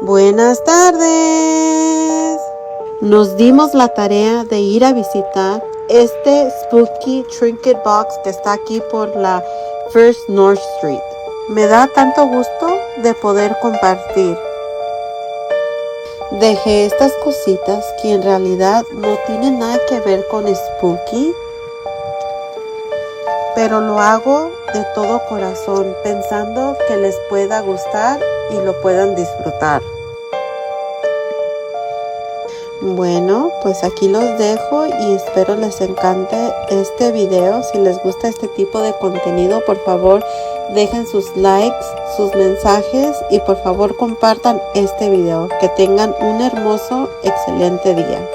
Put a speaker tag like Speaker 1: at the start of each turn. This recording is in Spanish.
Speaker 1: Buenas tardes. Nos dimos la tarea de ir a visitar este Spooky Trinket Box que está aquí por la First North Street. Me da tanto gusto de poder compartir. Dejé estas cositas que en realidad no tienen nada que ver con Spooky, pero lo hago de todo corazón, pensando que les pueda gustar y lo puedan disfrutar. Bueno, pues aquí los dejo y espero les encante este video. Si les gusta este tipo de contenido, por favor dejen sus likes, sus mensajes y por favor compartan este video. Que tengan un hermoso, excelente día.